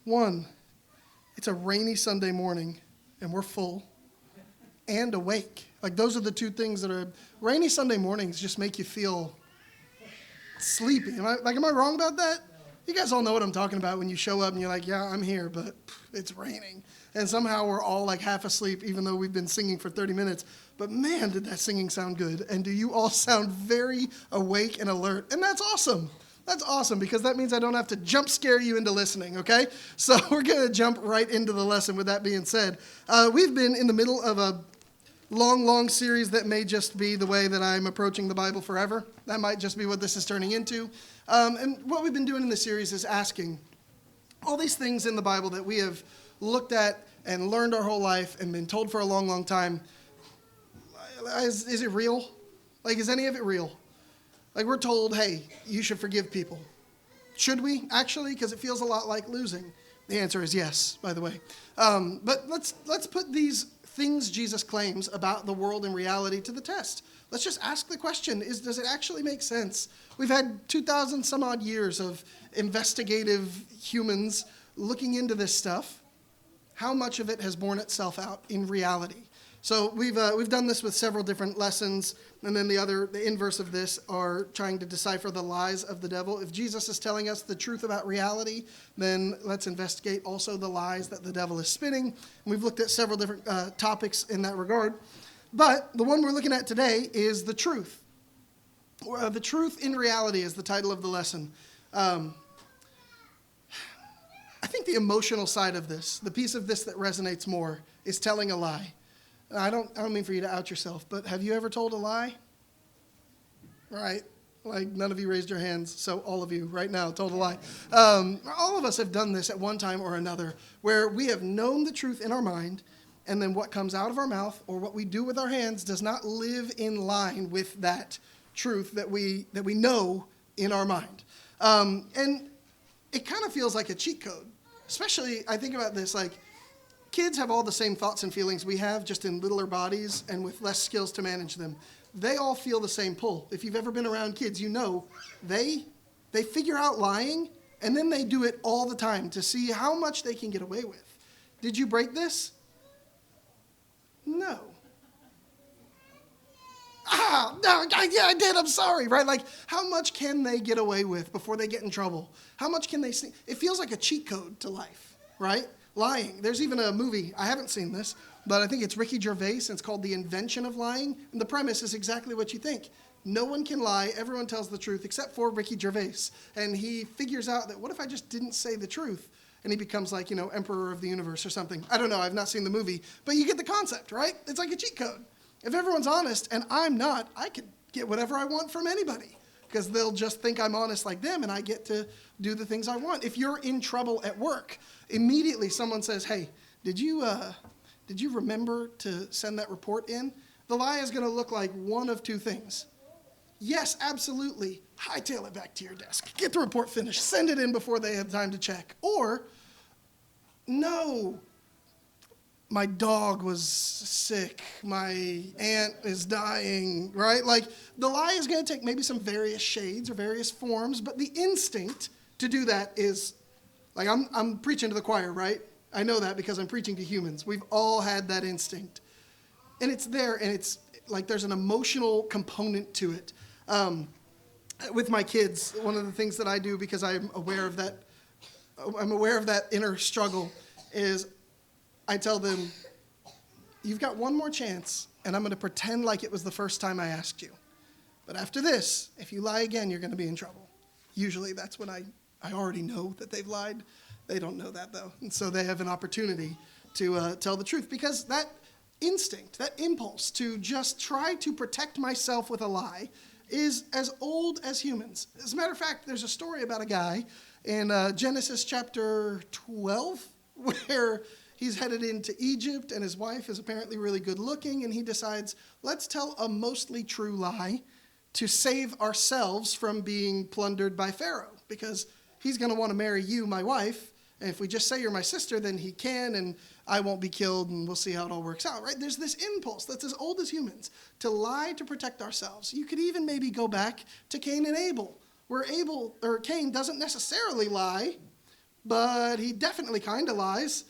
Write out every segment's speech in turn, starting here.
One, it's a rainy Sunday morning, and we're full and awake. Like, those are the two things that are... Rainy Sunday mornings just make you feel sleepy. Am I wrong about that? You guys all know what I'm talking about when you show up and you're like, yeah, I'm here, but it's raining. And somehow we're all like half asleep, even though we've been singing for 30 minutes. But man, did that singing sound good. And do you all sound very awake and alert. And that's awesome. That's awesome, because that means I don't have to jump scare you into listening, okay? So we're going to jump right into the lesson with that being said. We've been in the middle of a long series that may just be the way that I'm approaching the Bible forever. That might just be what this is turning into. And what we've been doing in this series is asking all these things in the Bible that we have looked at and learned our whole life and been told for a long time. Is it real? Like, is any of it real? Like, we're told, hey, you should forgive people. Should we, actually? Because it feels a lot like losing. The answer is yes, by the way. But let's put these things Jesus claims about the world and reality to the test. Let's just ask the question, does it actually make sense? We've had 2,000 some odd years of investigative humans looking into this stuff. How much of it has borne itself out in reality? So we've done this with several different lessons, and then the inverse of this are trying to decipher the lies of the devil. If Jesus is telling us the truth about reality, then let's investigate also the lies that the devil is spinning. And we've looked at several different topics in that regard. But the one we're looking at today is the truth. The truth in reality is the title of the lesson. I think the emotional side of this, the piece of this that resonates more, is telling a lie. I don't mean for you to out yourself, but have you ever told a lie? Right? Like, none of you raised your hands, so all of you right now told a lie. All of us have done this at one time or another, where we have known the truth in our mind, and then what comes out of our mouth or what we do with our hands does not live in line with that truth that we know in our mind. And it kind of feels like a cheat code. Especially, I think about this, like, kids have all the same thoughts and feelings we have, just in littler bodies and with less skills to manage them. They all feel the same pull. If you've ever been around kids, you know they figure out lying, and then they do it all the time to see how much they can get away with. Did you break this? No. No, yeah, I did. I'm sorry, right? Like, how much can they get away with before they get in trouble? How much can they see? It feels like a cheat code to life, right? Lying. There's even a movie, I haven't seen this, but I think it's Ricky Gervais, and it's called The Invention of Lying. And the premise is exactly what you think. No one can lie. Everyone tells the truth except for Ricky Gervais. And he figures out that, what if I just didn't say the truth? And he becomes like, emperor of the universe or something. I don't know. I've not seen the movie. But you get the concept, right? It's like a cheat code. If everyone's honest and I'm not, I could get whatever I want from anybody, because they'll just think I'm honest like them, and I get to do the things I want. If you're in trouble at work, immediately someone says, hey, did you remember to send that report in? The lie is going to look like one of two things. Yes, absolutely. Hightail it back to your desk. Get the report finished. Send it in before they have time to check. Or, no, my dog was sick. My aunt is dying, right? Like, the lie is going to take maybe some various shades or various forms, but the instinct to do that is, like, I'm preaching to the choir, right? I know that because I'm preaching to humans. We've all had that instinct. And it's there, and it's like there's an emotional component to it. With my kids, one of the things that I do, because I'm aware of that inner struggle, is I tell them, you've got one more chance, and I'm going to pretend like it was the first time I asked you. But after this, if you lie again, you're going to be in trouble. Usually that's when I already know that they've lied. They don't know that, though. And so they have an opportunity to tell the truth, because that instinct, that impulse to just try to protect myself with a lie is as old as humans. As a matter of fact, there's a story about a guy in Genesis chapter 12 where he's headed into Egypt, and his wife is apparently really good looking, and he decides, let's tell a mostly true lie to save ourselves from being plundered by Pharaoh, because he's going to want to marry you, my wife, and if we just say you're my sister, then he can, and I won't be killed, and we'll see how it all works out, right? There's this impulse that's as old as humans to lie to protect ourselves. You could even maybe go back to Cain and Abel, where Cain doesn't necessarily lie, but he definitely kind of lies.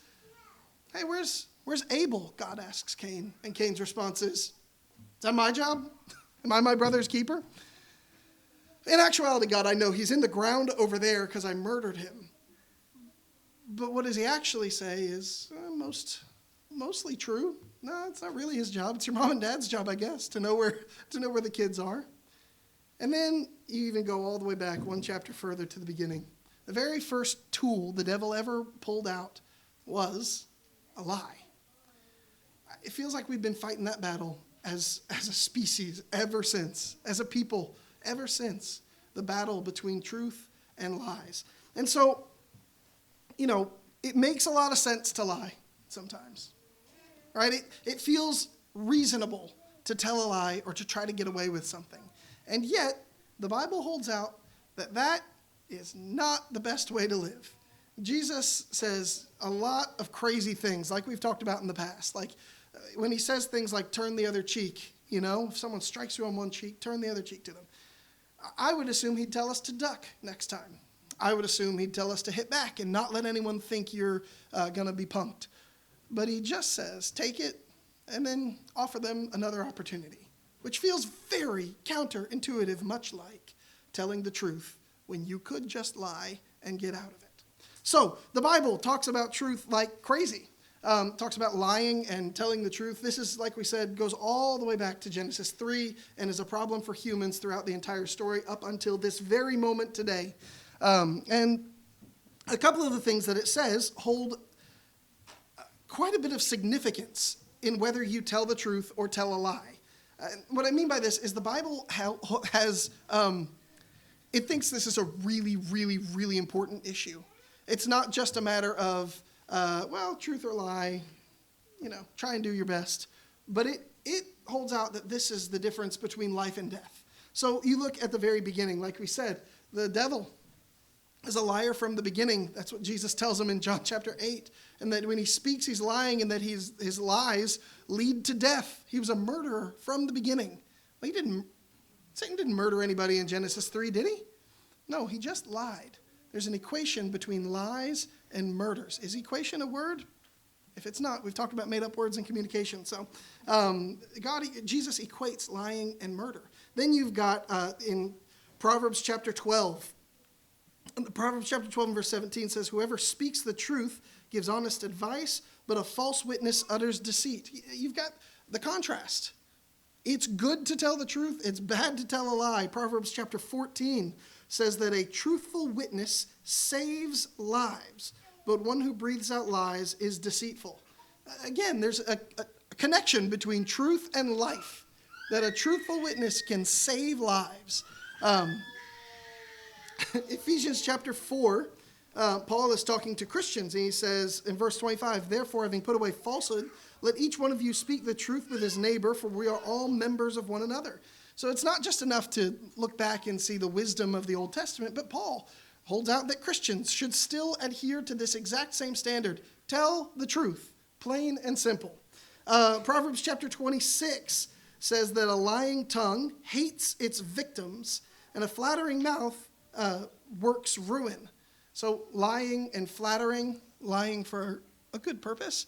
Hey, where's Abel? God asks Cain, and Cain's response is that my job? Am I my brother's keeper? In actuality, God, I know he's in the ground over there because I murdered him. But what does he actually say is mostly true. No, it's not really his job. It's your mom and dad's job, I guess, to know where the kids are. And then you even go all the way back one chapter further to the beginning. The very first tool the devil ever pulled out was a lie. It feels like we've been fighting that battle as a species ever since, as a people ever since, the battle between truth and lies. And so, it makes a lot of sense to lie sometimes, right? It feels reasonable to tell a lie or to try to get away with something. And yet, the Bible holds out that is not the best way to live. Jesus says a lot of crazy things, like we've talked about in the past. Like when he says things like turn the other cheek, if someone strikes you on one cheek, turn the other cheek to them. I would assume he'd tell us to duck next time. I would assume he'd tell us to hit back and not let anyone think you're going to be punked. But he just says, take it and then offer them another opportunity, which feels very counterintuitive, much like telling the truth when you could just lie and get out of it. So the Bible talks about truth like crazy. Talks about lying and telling the truth. This is, like we said, goes all the way back to Genesis 3 and is a problem for humans throughout the entire story up until this very moment today. And a couple of the things that it says hold quite a bit of significance in whether you tell the truth or tell a lie. What I mean by this is the Bible has it thinks this is a really, really, really important issue. It's not just a matter of, truth or lie, try and do your best. But it holds out that this is the difference between life and death. So you look at the very beginning, like we said, the devil is a liar from the beginning. That's what Jesus tells him in John chapter 8. And that when he speaks, he's lying, and that his lies lead to death. He was a murderer from the beginning. Well, Satan didn't murder anybody in Genesis 3, did he? No, he just lied. There's an equation between lies and murders. Is equation a word? If it's not, we've talked about made-up words in communication. So Jesus equates lying and murder. Then you've got in Proverbs chapter 12. Proverbs chapter 12 and verse 17 says, whoever speaks the truth gives honest advice, but a false witness utters deceit. You've got the contrast. It's good to tell the truth. It's bad to tell a lie. Proverbs chapter 14 says that a truthful witness saves lives, but one who breathes out lies is deceitful. Again, there's a connection between truth and life, that a truthful witness can save lives. Ephesians chapter 4, Paul is talking to Christians, and he says in verse 25, therefore, having put away falsehood, let each one of you speak the truth with his neighbor, for we are all members of one another. So it's not just enough to look back and see the wisdom of the Old Testament, but Paul holds out that Christians should still adhere to this exact same standard. Tell the truth, plain and simple. Proverbs chapter 26 says that a lying tongue hates its victims, and a flattering mouth works ruin. So lying and flattering, lying for a good purpose,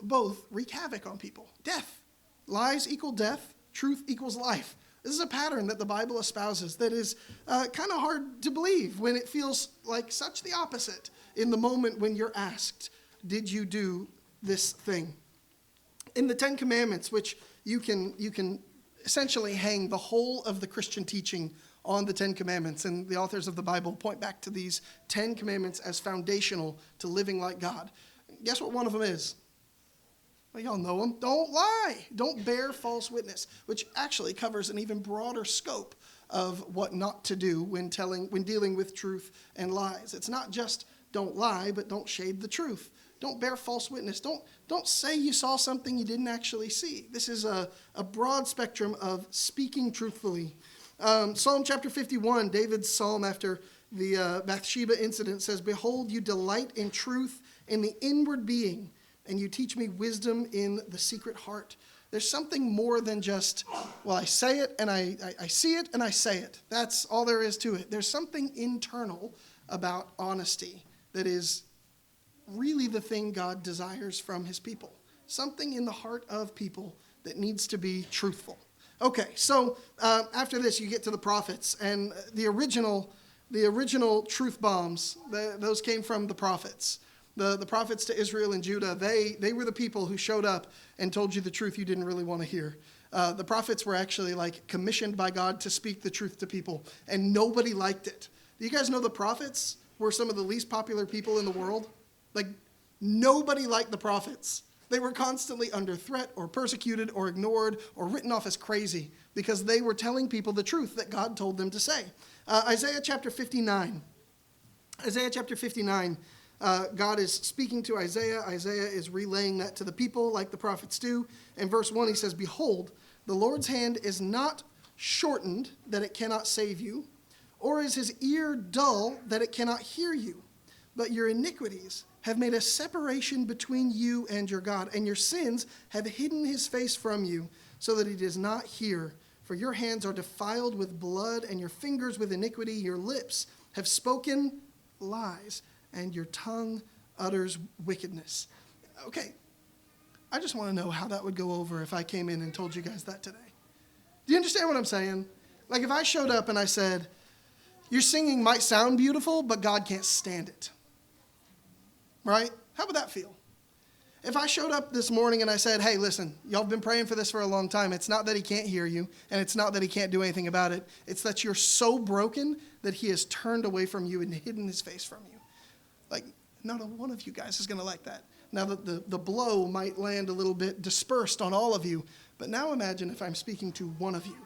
both wreak havoc on people. Death. Lies equal death. Truth equals life. This is a pattern that the Bible espouses that is kind of hard to believe when it feels like such the opposite in the moment when you're asked, did you do this thing? In the Ten Commandments, which you can essentially hang the whole of the Christian teaching on the Ten Commandments, and the authors of the Bible point back to these 10 commandments as foundational to living like God. Guess what one of them is? Well, y'all know them. Don't lie. Don't bear false witness, which actually covers an even broader scope of what not to do when dealing with truth and lies. It's not just don't lie, but don't shade the truth. Don't bear false witness. Don't say you saw something you didn't actually see. This is a broad spectrum of speaking truthfully. Psalm chapter 51, David's psalm after the Bathsheba incident says, behold, you delight in truth in the inward being, and you teach me wisdom in the secret heart. There's something more than just, well, I say it and I see it and I say it. That's all there is to it. There's something internal about honesty that is really the thing God desires from his people. Something in the heart of people that needs to be truthful. Okay, so after this, you get to the prophets, and the original truth bombs, those came from the prophets. The prophets to Israel and Judah, they were the people who showed up and told you the truth you didn't really want to hear. The prophets were actually like commissioned by God to speak the truth to people, and nobody liked it. Do you guys know the prophets were some of the least popular people in the world? Like, nobody liked the prophets. They were constantly under threat or persecuted or ignored or written off as crazy because they were telling people the truth that God told them to say. Isaiah chapter 59. Isaiah chapter 59, God is speaking to Isaiah. Isaiah is relaying that to the people like the prophets do. In verse 1, he says, "Behold, the Lord's hand is not shortened that it cannot save you, or is his ear dull that it cannot hear you. But your iniquities have made a separation between you and your God, and your sins have hidden his face from you, so that he does not hear. For your hands are defiled with blood, and your fingers with iniquity. Your lips have spoken lies, and your tongue utters wickedness." Okay, I just want to know how that would go over if I came in and told you guys that today. Do you understand what I'm saying? Like if I showed up and I said, your singing might sound beautiful, but God can't stand it. Right? How would that feel? If I showed up this morning and I said, hey, listen, y'all have been praying for this for a long time. It's not that he can't hear you, and it's not that he can't do anything about it. It's that you're so broken that he has turned away from you and hidden his face from you. Like, not a one of you guys is going to like that. Now, the blow might land a little bit dispersed on all of you, but now imagine if I'm speaking to one of you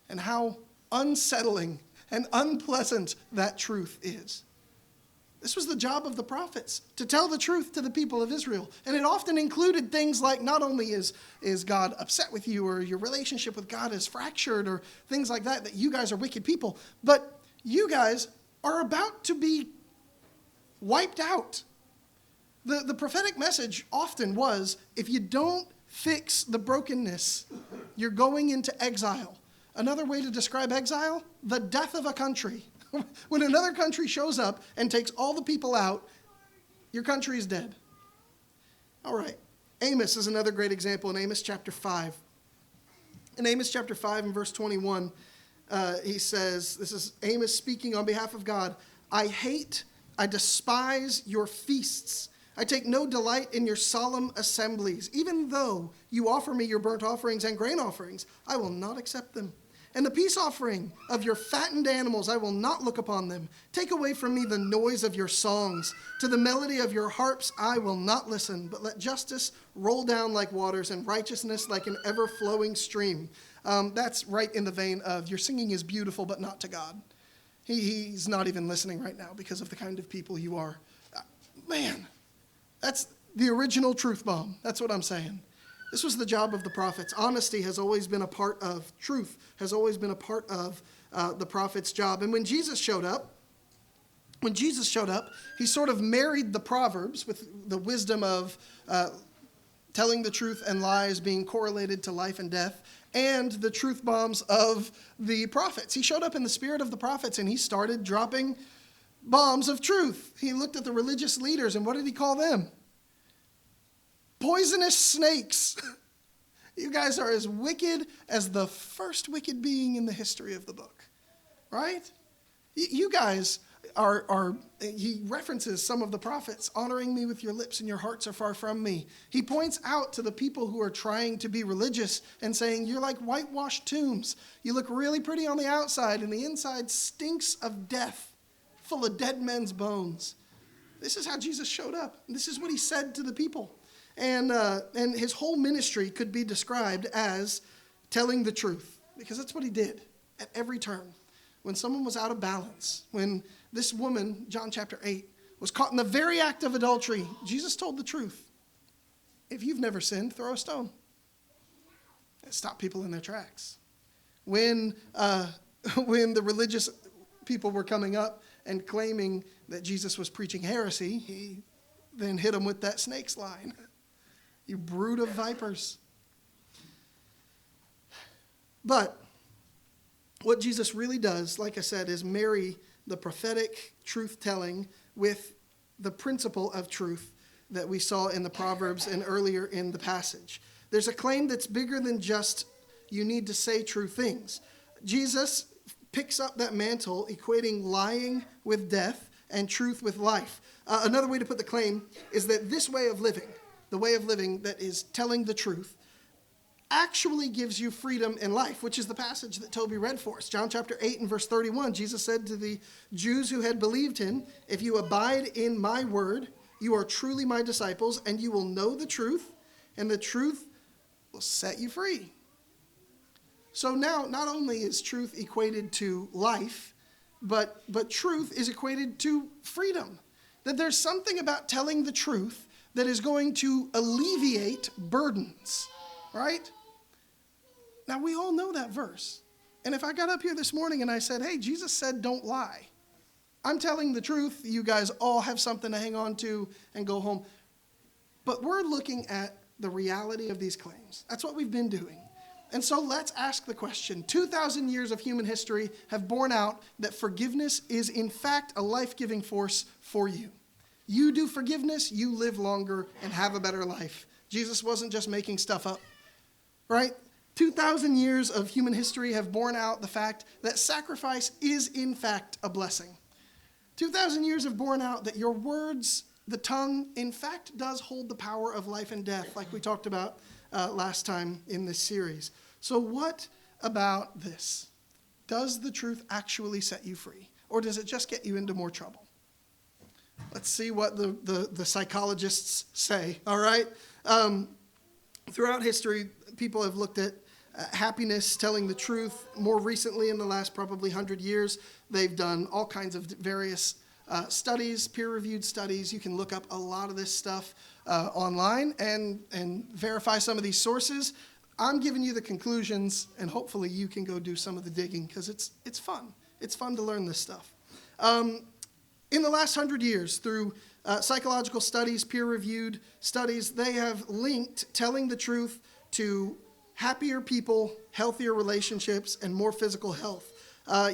and how unsettling and unpleasant that truth is. This was the job of the prophets, to tell the truth to the people of Israel. And it often included things like not only is God upset with you or your relationship with God is fractured or things like that you guys are wicked people, but you guys are about to be wiped out. The prophetic message often was, if you don't fix the brokenness, you're going into exile. Another way to describe exile, the death of a country. When another country shows up and takes all the people out, your country is dead. All right. Amos is another great example in Amos chapter 5. In Amos chapter 5 and verse 21, he says, this is Amos speaking on behalf of God, I despise your feasts. I take no delight in your solemn assemblies. Even though you offer me your burnt offerings and grain offerings, I will not accept them. And the peace offering of your fattened animals, I will not look upon them. Take away from me the noise of your songs. To the melody of your harps, I will not listen, but let justice roll down like waters and righteousness like an ever-flowing stream. That's right in the vein of your singing is beautiful, but not to God. He's not even listening right now because of the kind of people you are. Man, that's the original truth bomb. That's what I'm saying. This was the job of the prophets. Honesty has always been a part of truth, has always been a part of the prophet's job. And when Jesus showed up, he sort of married the Proverbs with the wisdom of telling the truth and lies being correlated to life and death, and the truth bombs of the prophets. He showed up in the spirit of the prophets, and he started dropping bombs of truth. He looked at the religious leaders, and what did he call them? Poisonous snakes. You guys are as wicked as the first wicked being in the history of the book, right? You guys he references some of the prophets, honoring me with your lips and your hearts are far from me. He points out to the people who are trying to be religious and saying, you're like whitewashed tombs. You look really pretty on the outside and the inside stinks of death, full of dead men's bones. This is how Jesus showed up. This is what he said to the people. And his whole ministry could be described as telling the truth, because that's what he did at every turn. When someone was out of balance, when this woman, John chapter 8, was caught in the very act of adultery, Jesus told the truth. If you've never sinned, throw a stone. Stop people in their tracks. When the religious people were coming up and claiming that Jesus was preaching heresy, he then hit them with that snake's line. You brood of vipers. But what Jesus really does, like I said, is marry the prophetic truth-telling with the principle of truth that we saw in the Proverbs and earlier in the passage. There's a claim that's bigger than just you need to say true things. Jesus picks up that mantle, equating lying with death and truth with life. Another way to put the claim is that this way of living, the way of living that is telling the truth, actually gives you freedom in life, which is the passage that Toby read for us. John chapter 8 and verse 31, Jesus said to the Jews who had believed him, "If you abide in my word, you are truly my disciples, and you will know the truth, and the truth will set you free." So now, not only is truth equated to life, but truth is equated to freedom. That there's something about telling the truth that is going to alleviate burdens, right? Now, we all know that verse. And if I got up here this morning and I said, hey, Jesus said don't lie, I'm telling the truth. You guys all have something to hang on to and go home. But we're looking at the reality of these claims. That's what we've been doing. And so let's ask the question. 2,000 years of human history have borne out that forgiveness is in fact a life-giving force for you. You do forgiveness, you live longer and have a better life. Jesus wasn't just making stuff up, right? 2,000 years of human history have borne out the fact that sacrifice is in fact a blessing. 2,000 years have borne out that your words, the tongue, in fact does hold the power of life and death, like we talked about last time in this series. So what about this? Does the truth actually set you free? Or does it just get you into more trouble? Let's see what the psychologists say, all right? Throughout history, people have looked at happiness, telling the truth. More recently, in the last probably 100 years, they've done all kinds of various studies, peer-reviewed studies. You can look up a lot of this stuff online and verify some of these sources. I'm giving you the conclusions, and hopefully you can go do some of the digging, because it's fun. It's fun to learn this stuff. In the last 100 years, through psychological studies, peer-reviewed studies, they have linked telling the truth to happier people, healthier relationships, and more physical health.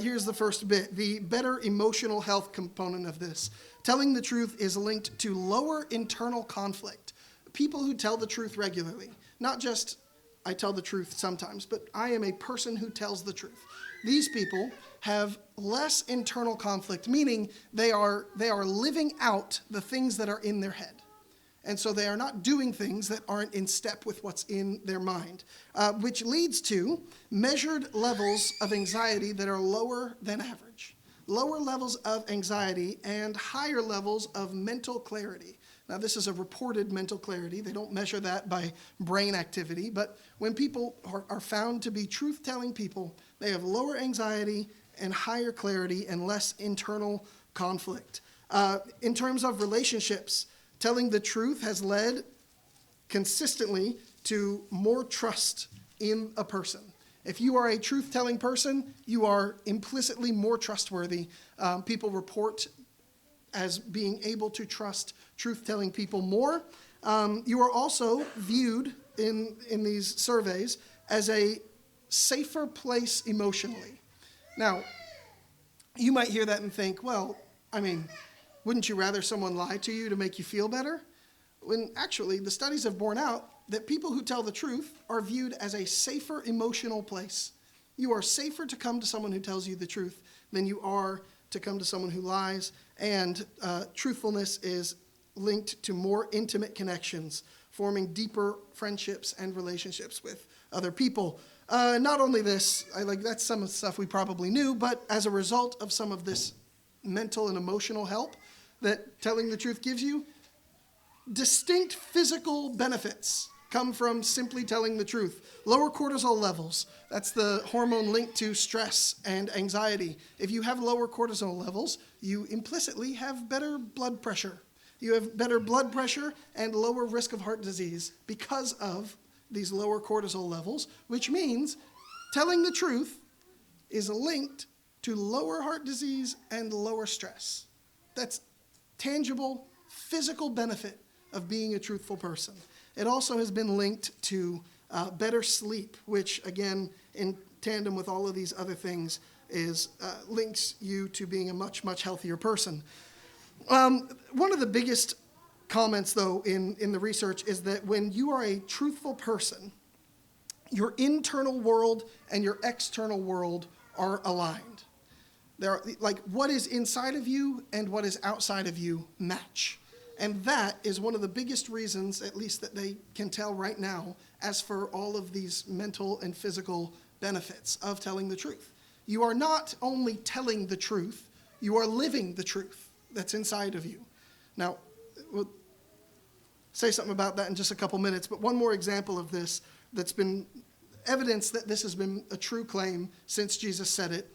Here's the first bit, the better emotional health component of this. Telling the truth is linked to lower internal conflict. People who tell the truth regularly, not just I tell the truth sometimes, but I am a person who tells the truth. These people have less internal conflict, meaning they are living out the things that are in their head. And so they are not doing things that aren't in step with what's in their mind, which leads to measured levels of anxiety that are lower than average. Lower levels of anxiety and higher levels of mental clarity. Now, this is a reported mental clarity. They don't measure that by brain activity. But when people are found to be truth-telling people, they have lower anxiety and higher clarity and less internal conflict. In terms of relationships, telling the truth has led consistently to more trust in a person. If you are a truth-telling person, you are implicitly more trustworthy. People report as being able to trust truth-telling people more. You are also viewed in these surveys as a safer place emotionally. Now, you might hear that and think, well, I mean, wouldn't you rather someone lie to you to make you feel better? When actually, the studies have borne out that people who tell the truth are viewed as a safer emotional place. You are safer to come to someone who tells you the truth than you are to come to someone who lies. And truthfulness is linked to more intimate connections, forming deeper friendships and relationships with other people. Not only this, that's some of the stuff we probably knew, but as a result of some of this mental and emotional help that telling the truth gives you, distinct physical benefits come from simply telling the truth. Lower cortisol levels, that's the hormone linked to stress and anxiety. If you have lower cortisol levels, you implicitly have better blood pressure. You have better blood pressure and lower risk of heart disease because of these lower cortisol levels, which means telling the truth is linked to lower heart disease and lower stress. That's tangible, physical benefit of being a truthful person. It also has been linked to better sleep, which again, in tandem with all of these other things, links you to being a much, much healthier person. One of the biggest comments, though, in the research is that when you are a truthful person, your internal world and your external world are aligned. Like what is inside of you and what is outside of you match. And that is one of the biggest reasons, at least that they can tell right now, as for all of these mental and physical benefits of telling the truth. You are not only telling the truth, you are living the truth that's inside of you. Now, we'll say something about that in just a couple minutes, but one more example of this that's been evidence that this has been a true claim since Jesus said it,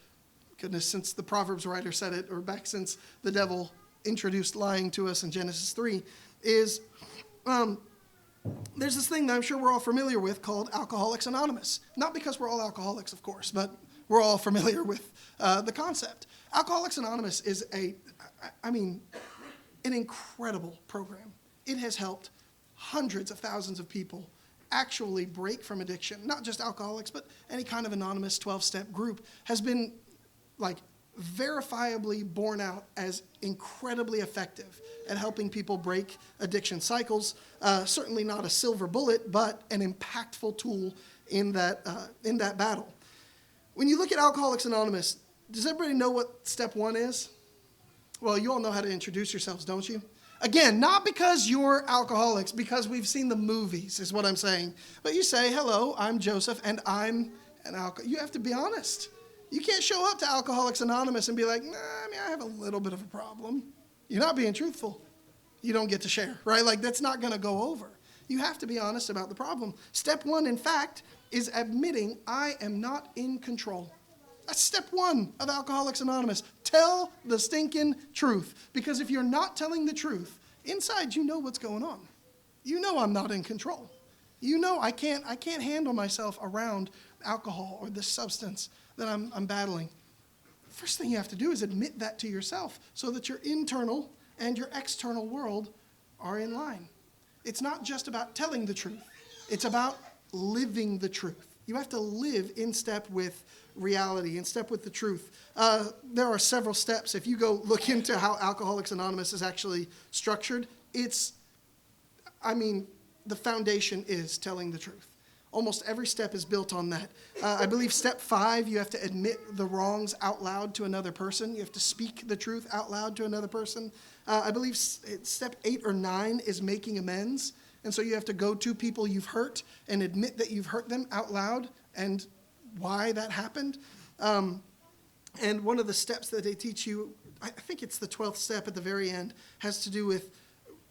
goodness, since the Proverbs writer said it, or back since the devil introduced lying to us in Genesis 3, is there's this thing that I'm sure we're all familiar with called Alcoholics Anonymous. Not because we're all alcoholics, of course, but we're all familiar with the concept. Alcoholics Anonymous is an incredible program. It has helped hundreds of thousands of people actually break from addiction. Not just alcoholics, but any kind of anonymous 12-step group has been verifiably borne out as incredibly effective at helping people break addiction cycles. Certainly not a silver bullet, but an impactful tool in that battle. When you look at Alcoholics Anonymous, does everybody know what step 1 is? Well, you all know how to introduce yourselves, don't you? Again, not because you're alcoholics, because we've seen the movies, is what I'm saying. But you say, hello, I'm Joseph, and I'm an alcoholic. You have to be honest. You can't show up to Alcoholics Anonymous and be like, I have a little bit of a problem. You're not being truthful. You don't get to share, right? Like, that's not going to go over. You have to be honest about the problem. Step 1, in fact, is admitting I am not in control. That's step 1 of Alcoholics Anonymous. Tell the stinking truth. Because if you're not telling the truth, inside you know what's going on. You know I'm not in control. You know I can't handle myself around alcohol or this substance that I'm battling. First thing you have to do is admit that to yourself so that your internal and your external world are in line. It's not just about telling the truth. It's about living the truth. You have to live in step with reality, in step with the truth. There are several steps. If you go look into how Alcoholics Anonymous is actually structured, the foundation is telling the truth. Almost every step is built on that. I believe step 5, you have to admit the wrongs out loud to another person. You have to speak the truth out loud to another person. I believe step 8 or 9 is making amends. And so you have to go to people you've hurt and admit that you've hurt them out loud and why that happened. And one of the steps that they teach you, I think it's the 12th step at the very end, has to do with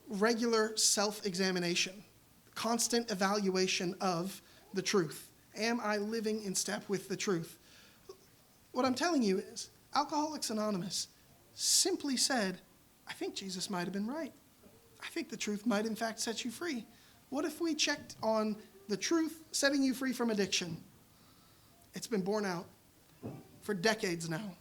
regular self-examination, constant evaluation of the truth. Am I living in step with the truth? What I'm telling you is, Alcoholics Anonymous simply said, I think Jesus might have been right. I think the truth might in fact set you free. What if we checked on the truth setting you free from addiction? It's been borne out for decades now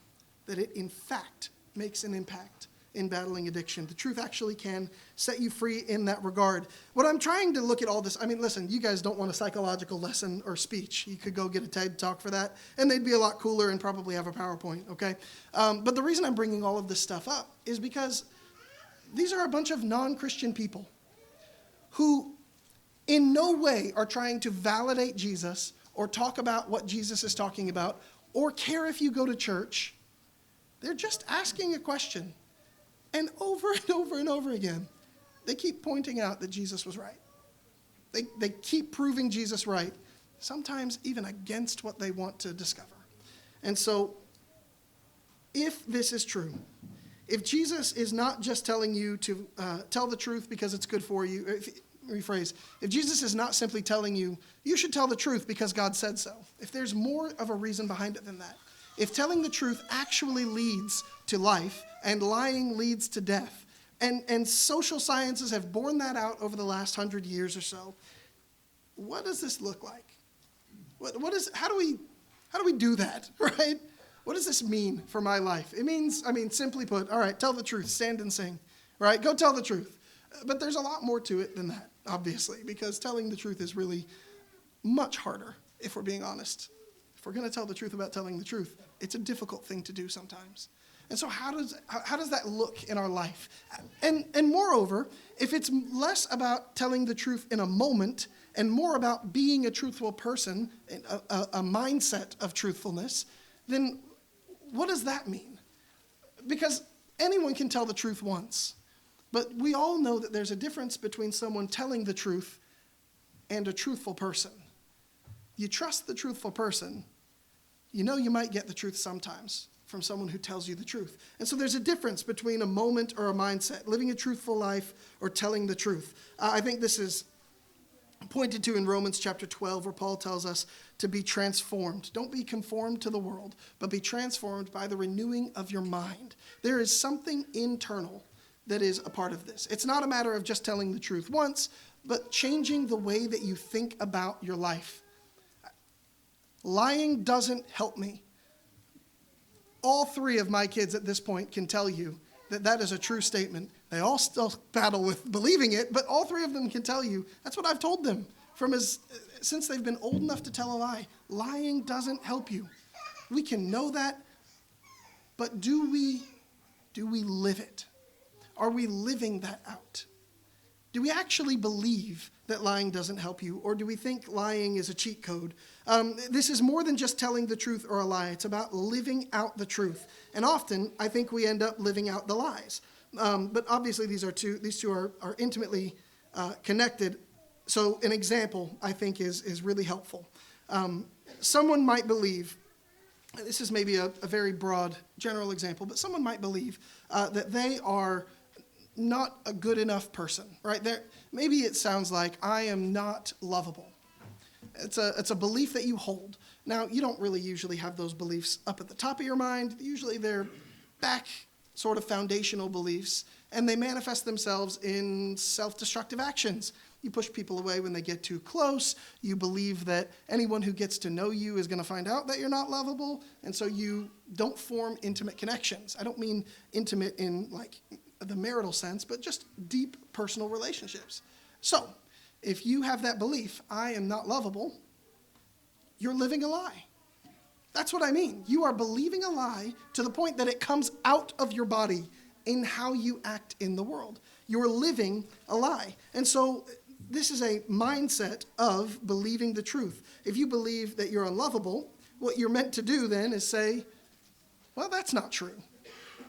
that it in fact makes an impact in battling addiction. The truth actually can set you free in that regard. What I'm trying to look at all this, listen, you guys don't want a psychological lesson or speech. You could go get a TED Talk for that, and they'd be a lot cooler and probably have a PowerPoint, okay? But the reason I'm bringing all of this stuff up is because these are a bunch of non-Christian people who in no way are trying to validate Jesus or talk about what Jesus is talking about or care if you go to church. They're just asking a question. And over and over and over again, they keep pointing out that Jesus was right. They keep proving Jesus right, sometimes even against what they want to discover. And so, if this is true, if Jesus is not just telling you to tell the truth because it's good for you, if Jesus is not simply telling you, you should tell the truth because God said so, if there's more of a reason behind it than that, if telling the truth actually leads to life and lying leads to death, and social sciences have borne that out over the last 100 years or so, what does this look like? How do we do that, right? What does this mean for my life? It means, simply put, all right, tell the truth, stand and sing, right? Go tell the truth. But there's a lot more to it than that, obviously, because telling the truth is really much harder, if we're being honest. If we're going to tell the truth about telling the truth, it's a difficult thing to do sometimes. And so how does that look in our life? And moreover, if it's less about telling the truth in a moment and more about being a truthful person, a mindset of truthfulness, then what does that mean? Because anyone can tell the truth once, but we all know that there's a difference between someone telling the truth and a truthful person. You trust the truthful person, you know you might get the truth sometimes from someone who tells you the truth. And so there's a difference between a moment or a mindset, living a truthful life or telling the truth. I think this is pointed to in Romans chapter 12, where Paul tells us to be transformed. Don't be conformed to the world, but be transformed by the renewing of your mind. There is something internal that is a part of this. It's not a matter of just telling the truth once, but changing the way that you think about your life. Lying doesn't help me. All three of my kids at this point can tell you that that is a true statement. They all still battle with believing it, but all three of them can tell you that's what I've told them since they've been old enough to tell a lie. Lying doesn't help you. We can know that, but do we live it? Are we living that out? Do we actually believe that lying doesn't help you, or do we think lying is a cheat code? This is more than just telling the truth or a lie. It's about living out the truth. And often, I think we end up living out the lies. But obviously, these two are intimately connected. So an example, I think, is really helpful. Someone might believe, this is maybe a very broad, general example, but someone might believe that they are not a good enough person, right? Maybe it sounds like, I am not lovable. It's a belief that you hold. Now, you don't really usually have those beliefs up at the top of your mind. Usually they're back sort of foundational beliefs, and they manifest themselves in self-destructive actions. You push people away when they get too close. You believe that anyone who gets to know you is going to find out that you're not lovable, and so you don't form intimate connections. I don't mean intimate in like the marital sense, but just deep personal relationships. So, if you have that belief, I am not lovable, you're living a lie. That's what I mean. You are believing a lie to the point that it comes out of your body in how you act in the world. You're living a lie. And so this is a mindset of believing the truth. If you believe that you're unlovable, what you're meant to do then is say, well, that's not true.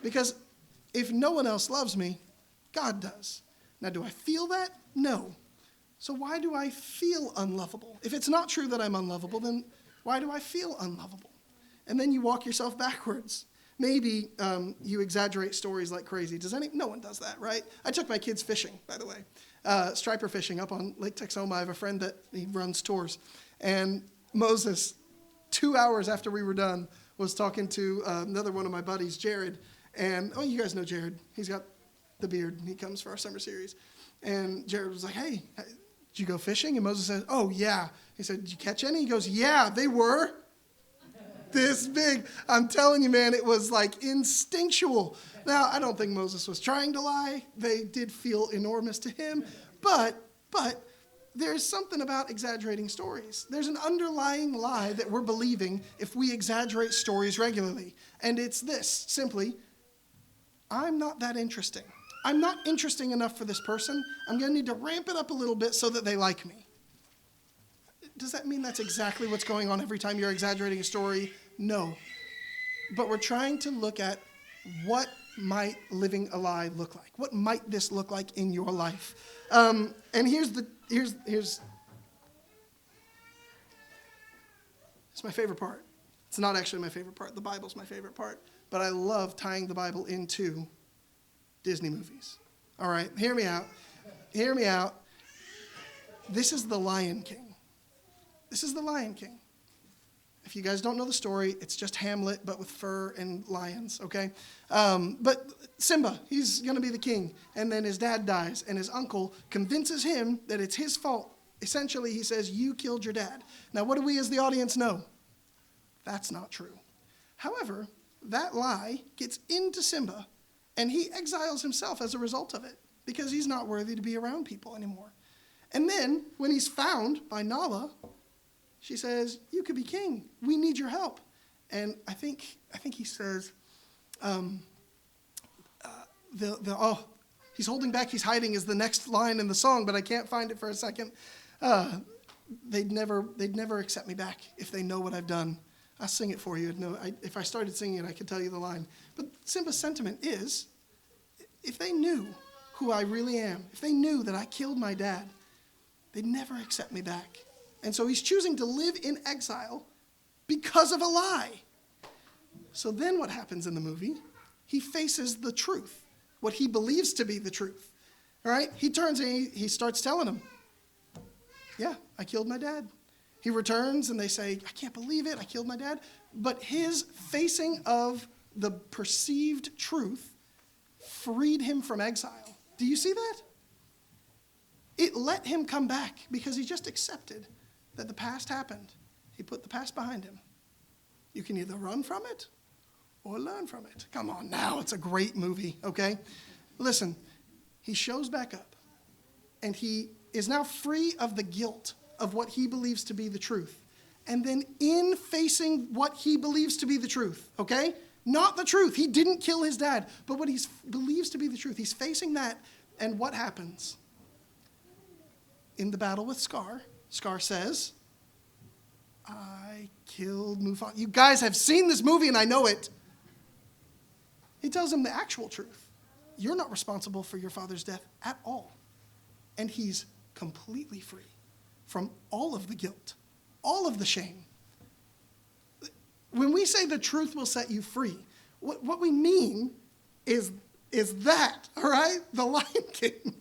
Because if no one else loves me, God does. Now, do I feel that? No. So why do I feel unlovable? If it's not true that I'm unlovable, then why do I feel unlovable? And then you walk yourself backwards. Maybe you exaggerate stories like crazy. No one does that, right? I took my kids fishing, by the way, striper fishing up on Lake Texoma. I have a friend that he runs tours. And Moses, 2 hours after we were done, was talking to another one of my buddies, Jared. And, you guys know Jared. He's got the beard, and he comes for our summer series. And Jared was like, hey, did you go fishing? And Moses said, oh, yeah. He said, did you catch any? He goes, yeah, they were this big. I'm telling you, man, it was like instinctual. Now, I don't think Moses was trying to lie. They did feel enormous to him. But there's something about exaggerating stories. There's an underlying lie that we're believing if we exaggerate stories regularly. And it's this, simply, I'm not that interesting. I'm not interesting enough for this person. I'm going to need to ramp it up a little bit so that they like me. Does that mean that's exactly what's going on every time you're exaggerating a story? No. But we're trying to look at what might living a lie look like. What might this look like in your life? And here's it's my favorite part. It's not actually my favorite part. The Bible's my favorite part. But I love tying the Bible into Disney movies. All right, hear me out. Hear me out. This is the Lion King. This is the Lion King. If you guys don't know the story, it's just Hamlet, but with fur and lions, okay? But Simba, he's going to be the king. And then his dad dies, and his uncle convinces him that it's his fault. Essentially, he says, you killed your dad. Now, what do we as the audience know? That's not true. However, that lie gets into Simba, and he exiles himself as a result of it because he's not worthy to be around people anymore. And then, when he's found by Nala, she says, you could be king. We need your help. And I think he says, he's holding back, he's hiding is the next line in the song, but I can't find it for a second. They'd never accept me back if they know what I've done. I'll sing it for you. No, if I started singing it, I could tell you the line. But Simba's sentiment is, if they knew who I really am, if they knew that I killed my dad, they'd never accept me back. And so he's choosing to live in exile because of a lie. So then what happens in the movie? He faces the truth, what he believes to be the truth. All right? He turns and he starts telling them, yeah, I killed my dad. He returns and they say, I can't believe it, I killed my dad. But his facing of the perceived truth freed him from exile. Do you see that? It let him come back because he just accepted that the past happened. He put the past behind him. You can either run from it or learn from it. Come on now, it's a great movie, okay? Listen, he shows back up and he is now free of the guilt of what he believes to be the truth. And then in facing what he believes to be the truth, okay? Not the truth. He didn't kill his dad, but what he believes to be the truth. He's facing that, and what happens? In the battle with Scar, Scar says, I killed Mufasa. You guys have seen this movie, and I know it. He tells him the actual truth. You're not responsible for your father's death at all. And he's completely free from all of the guilt, all of the shame. When we say the truth will set you free, what we mean is that, all right? The Lion King.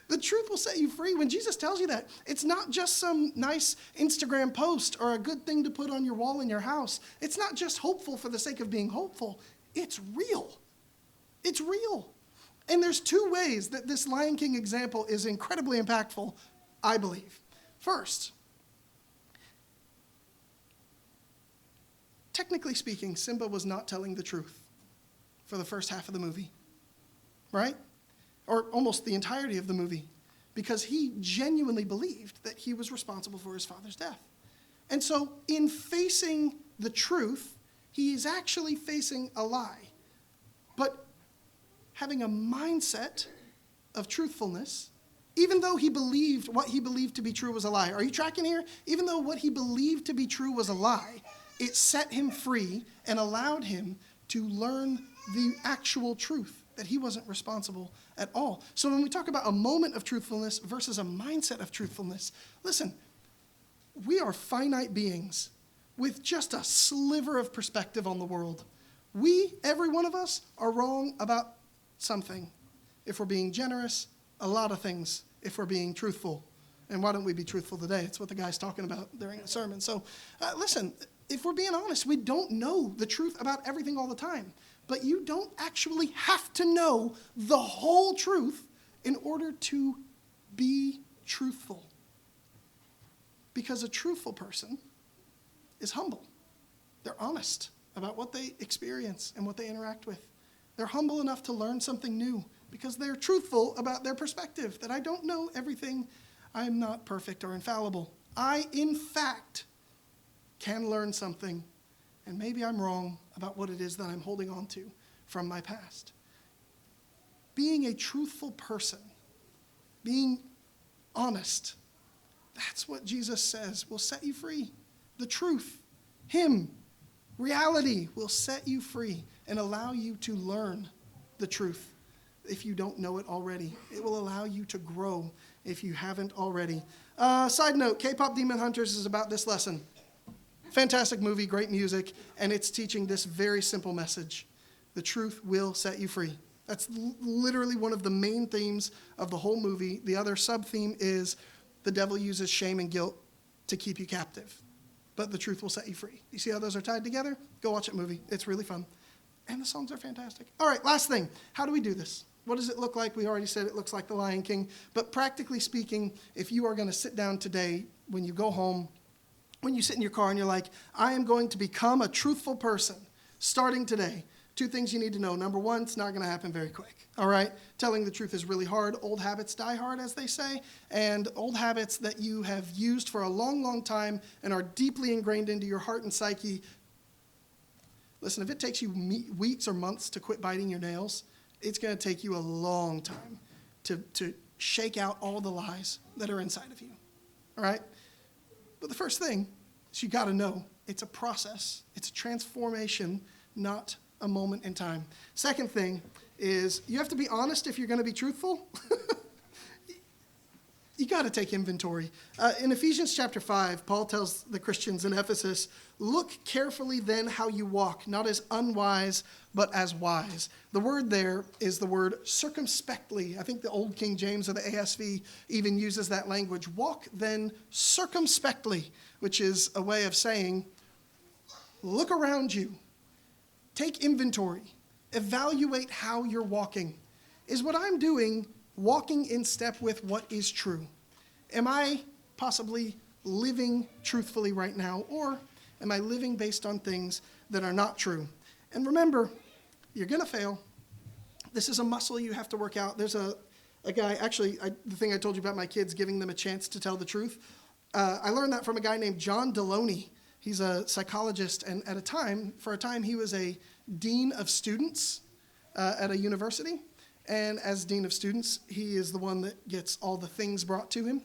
The truth will set you free. When Jesus tells you that, it's not just some nice Instagram post or a good thing to put on your wall in your house. It's not just hopeful for the sake of being hopeful. It's real. It's real. And there's two ways that this Lion King example is incredibly impactful, I believe. First, technically speaking, Simba was not telling the truth for the first half of the movie, right? Or almost the entirety of the movie, because he genuinely believed that he was responsible for his father's death. And so in facing the truth, he is actually facing a lie. But having a mindset of truthfulness, even though he believed what he believed to be true was a lie. Are you tracking here? Even though what he believed to be true was a lie, it set him free and allowed him to learn the actual truth, that he wasn't responsible at all. So when we talk about a moment of truthfulness versus a mindset of truthfulness, listen, we are finite beings with just a sliver of perspective on the world. We, every one of us, are wrong about something. If we're being generous, a lot of things if we're being truthful. And why don't we be truthful today? It's what the guy's talking about during the sermon. So listen, if we're being honest, we don't know the truth about everything all the time. But you don't actually have to know the whole truth in order to be truthful. Because a truthful person is humble. They're honest about what they experience and what they interact with. They're humble enough to learn something new because they're truthful about their perspective, that I don't know everything. I'm not perfect or infallible. I, in fact, can learn something, and maybe I'm wrong about what it is that I'm holding on to from my past. Being a truthful person, being honest, that's what Jesus says will set you free. The truth, Him, reality will set you free and allow you to learn the truth if you don't know it already. It will allow you to grow if you haven't already. Side note, K-Pop Demon Hunters is about this lesson. Fantastic movie, great music, and it's teaching this very simple message. The truth will set you free. That's literally one of the main themes of the whole movie. The other sub-theme is the devil uses shame and guilt to keep you captive. But the truth will set you free. You see how those are tied together? Go watch that movie. It's really fun. And the songs are fantastic. All right, last thing. How do we do this? What does it look like? We already said it looks like The Lion King. But practically speaking, if you are going to sit down today, when you go home, when you sit in your car and you're like, I am going to become a truthful person starting today, two things you need to know. Number one, it's not going to happen very quick. All right? Telling the truth is really hard. Old habits die hard, as they say. And old habits that you have used for a long, long time and are deeply ingrained into your heart and psyche. Listen, if it takes you weeks or months to quit biting your nails, it's going to take you a long time to shake out all the lies that are inside of you. All right? But the first thing is you got to know it's a process. It's a transformation, not a moment in time. Second thing is you have to be honest if you're going to be truthful. You got to take inventory. In Ephesians chapter 5, Paul tells the Christians in Ephesus, look carefully then how you walk, not as unwise, but as wise. The word there is the word circumspectly. I think the old King James or the ASV even uses that language. Walk then circumspectly, which is a way of saying, look around you. Take inventory. Evaluate how you're walking. Is what I'm doing walking in step with what is true? Am I possibly living truthfully right now, or am I living based on things that are not true? And remember, you're going to fail. This is a muscle you have to work out. There's a guy, actually, the thing I told you about my kids, giving them a chance to tell the truth. I learned that from a guy named John Deloney. He's a psychologist, and for a time, he was a dean of students at a university. And as dean of students, he is the one that gets all the things brought to him,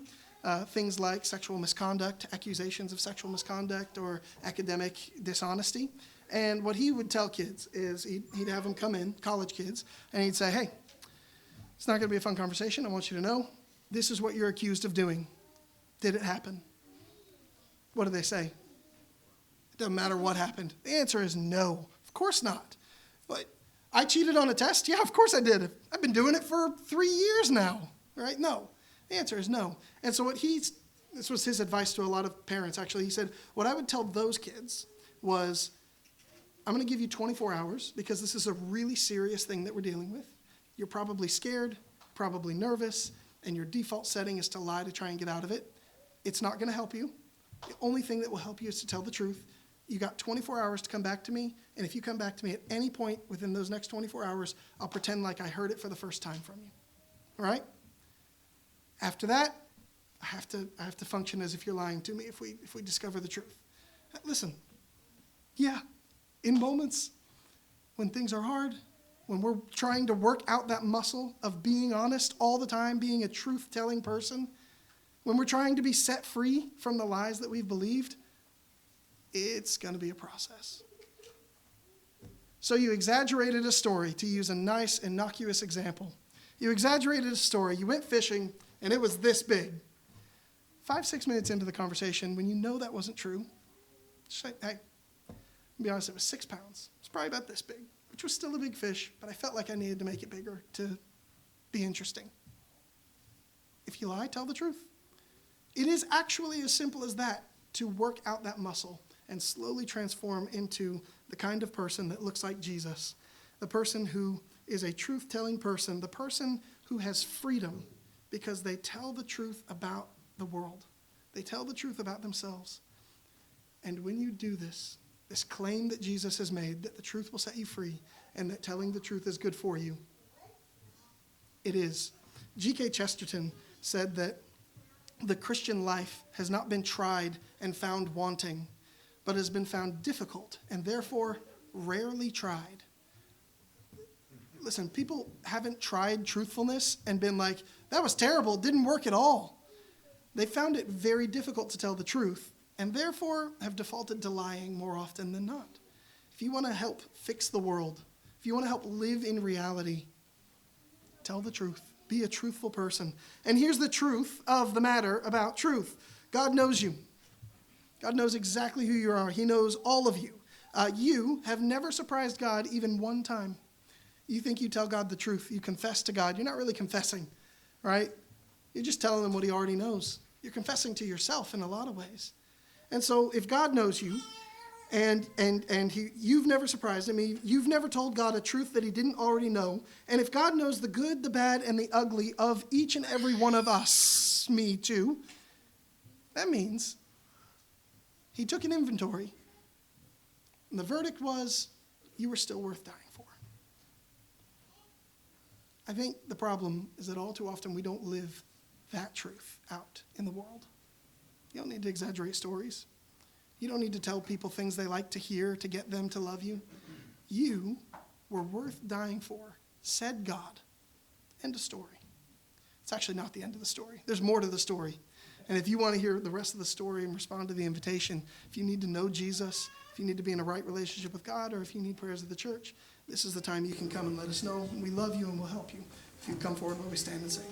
things like sexual misconduct, accusations of sexual misconduct, or academic dishonesty. And what he would tell kids is he'd have them come in, college kids, and he'd say, hey, it's not going to be a fun conversation. I want you to know this is what you're accused of doing. Did it happen? What do they say? It doesn't matter what happened. The answer is no. Of course not. But I cheated on a test? Yeah, of course I did. I've been doing it for 3 years now, right? No. The answer is no. And so this was his advice to a lot of parents, actually. He said, what I would tell those kids was, I'm going to give you 24 hours because this is a really serious thing that we're dealing with. You're probably scared, probably nervous, and your default setting is to lie to try and get out of it. It's not going to help you. The only thing that will help you is to tell the truth. You got 24 hours to come back to me, and if you come back to me at any point within those next 24 hours, I'll pretend like I heard it for the first time from you. All right? After that, I have to function as if you're lying to me if we discover the truth. Listen, yeah, in moments when things are hard, when we're trying to work out that muscle of being honest all the time, being a truth-telling person, when we're trying to be set free from the lies that we've believed, it's going to be a process. So you exaggerated a story, to use a nice, innocuous example. You exaggerated a story. You went fishing, and it was this big. 5-6 minutes into the conversation, when you know that wasn't true, just say, hey, I'll be honest, it was 6 pounds. It's probably about this big, which was still a big fish, but I felt like I needed to make it bigger to be interesting. If you lie, tell the truth. It is actually as simple as that, to work out that muscle and slowly transform into the kind of person that looks like Jesus, the person who is a truth-telling person, the person who has freedom because they tell the truth about the world. They tell the truth about themselves. And when you do this claim that Jesus has made, that the truth will set you free and that telling the truth is good for you, it is. G.K. Chesterton said that the Christian life has not been tried and found wanting, but has been found difficult and therefore rarely tried. Listen, people haven't tried truthfulness and been like, that was terrible, it didn't work at all. They found it very difficult to tell the truth and therefore have defaulted to lying more often than not. If you want to help fix the world, if you want to help live in reality, tell the truth. Be a truthful person. And here's the truth of the matter about truth. God knows you. God knows exactly who you are. He knows all of you. You have never surprised God even one time. You think you tell God the truth. You confess to God. You're not really confessing, right? You're just telling him what he already knows. You're confessing to yourself in a lot of ways. And so if God knows you, and you've never surprised him, you've never told God a truth that he didn't already know, and if God knows the good, the bad, and the ugly of each and every one of us, me too, that means he took an inventory, and the verdict was, you were still worth dying for. I think the problem is that all too often we don't live that truth out in the world. You don't need to exaggerate stories. You don't need to tell people things they like to hear to get them to love you. You were worth dying for said God. End of story. It's actually not the end of the story. There's more to the story. And if you want to hear the rest of the story and respond to the invitation, if you need to know Jesus, if you need to be in a right relationship with God, or if you need prayers of the church, this is the time you can come and let us know. We love you and we'll help you. If you come forward while we stand and sing.